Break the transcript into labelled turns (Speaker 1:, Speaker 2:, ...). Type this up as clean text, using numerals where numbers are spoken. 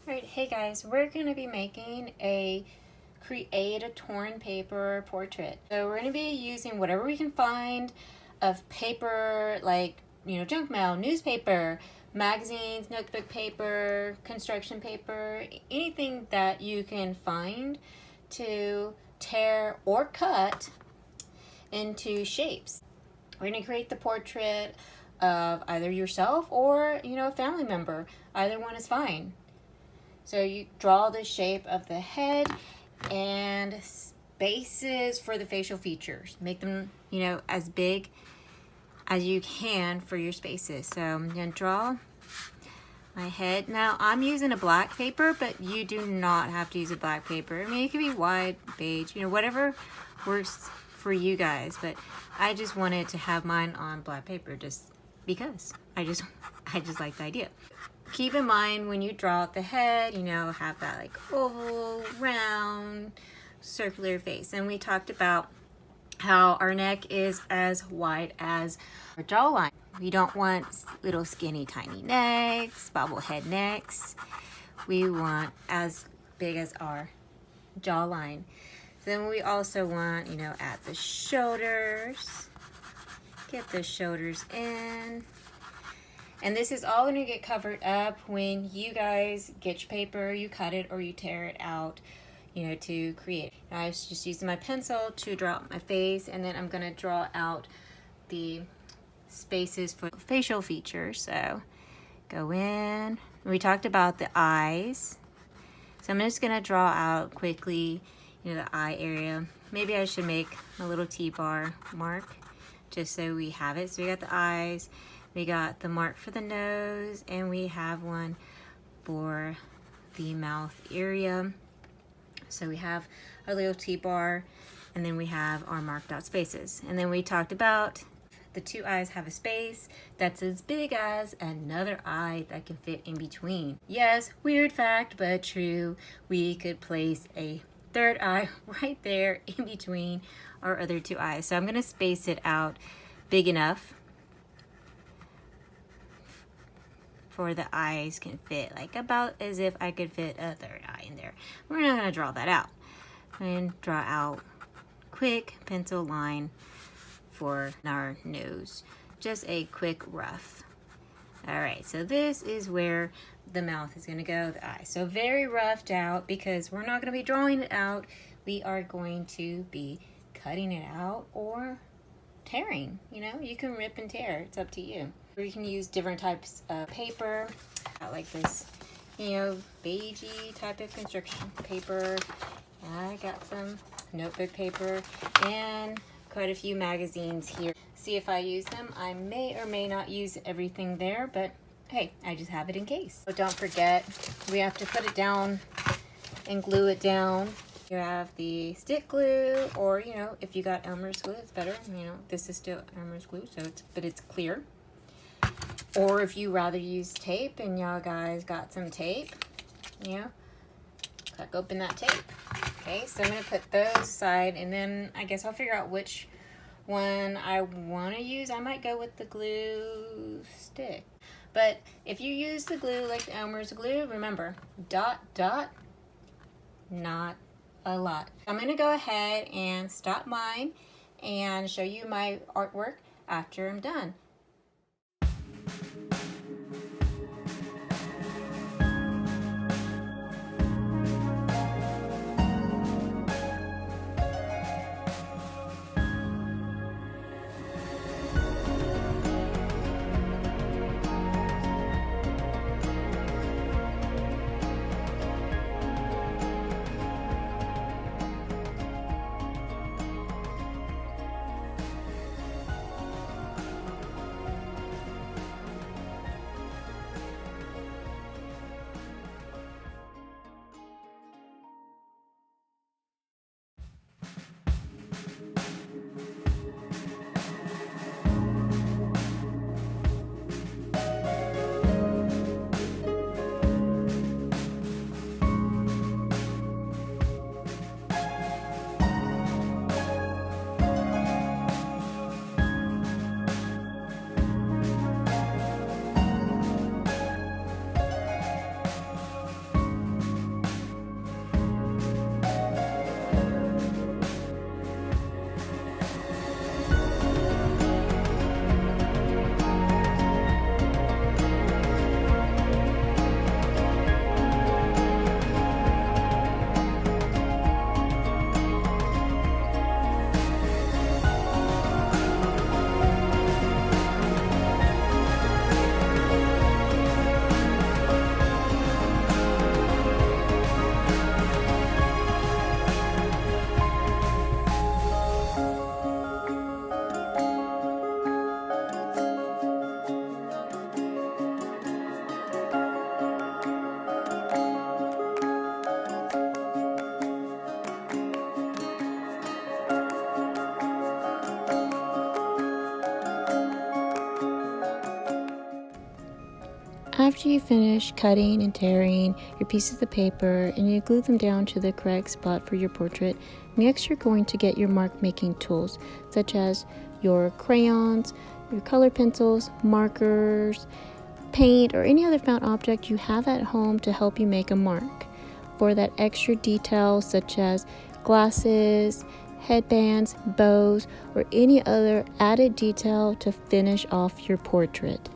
Speaker 1: Alright, hey guys, we're going to be making a create a torn paper portrait. So we're going to be using whatever we can find of paper, like, junk mail, newspaper, magazines, notebook paper, construction paper, anything that you can find to tear or cut into shapes. We're going to create the portrait of either yourself or, a family member. Either one is fine. So you draw the shape of the head and spaces for the facial features. Make them, as big as you can for your spaces. So I'm going to draw my head. Now I'm using a black paper, but you do not have to use a black paper. I mean, it could be white, beige, whatever works for you guys. But I just wanted to have mine on black paper just because I just like the idea. Keep in mind when you draw out the head, have that like oval, round, circular face. And we talked about how our neck is as wide as our jawline. We don't want little skinny tiny necks, bobblehead necks. We want as big as our jawline. Then we also want, at the shoulders, get the shoulders in. And this is all going to get covered up when you guys get your paper, you cut it or you tear it out, to create. Now I was just using my pencil to draw out my face, and then I'm going to draw out the spaces for facial features. So go in. We talked about the eyes. So I'm just going to draw out quickly, the eye area. Maybe I should make a little T-bar mark just so we have it. So we got the eyes. We got the mark for the nose, and we have one for the mouth area. So we have our little T-bar, and then we have our marked out spaces. And then we talked about the two eyes have a space that's as big as another eye that can fit in between. Yes, weird fact, but true. We could place a third eye right there in between our other two eyes. So I'm gonna space it out big enough for the eyes can fit, like about as if I could fit a third eye in there. We're not gonna draw that out. And draw out quick pencil line for our nose. Just a quick rough. All right, so this is where the mouth is gonna go, the eye. So very roughed out because we're not gonna be drawing it out. We are going to be cutting it out or tearing. You can rip and tear, it's up to you. Or you can use different types of paper, like this, beigey type of construction paper. I got some notebook paper and quite a few magazines here. See if I use them. I may or may not use everything there, but hey, I just have it in case. So don't forget, we have to put it down and glue it down. You have the stick glue, or if you got Elmer's glue, it's better. This is still Elmer's glue, so it's clear. Or if you rather use tape, and y'all guys got some tape, crack open that tape. Okay, so I'm gonna put those aside, and then I guess I'll figure out which one I want to use. I might go with the glue stick. But if you use the glue like the Elmer's glue, remember, dot, dot, not a lot. I'm gonna go ahead and stop mine and show you my artwork after I'm done. After you finish cutting and tearing your pieces of paper and you glue them down to the correct spot for your portrait, next you're going to get your mark making tools such as your crayons, your color pencils, markers, paint, or any other found object you have at home to help you make a mark. For that extra detail such as glasses, headbands, bows, or any other added detail to finish off your portrait.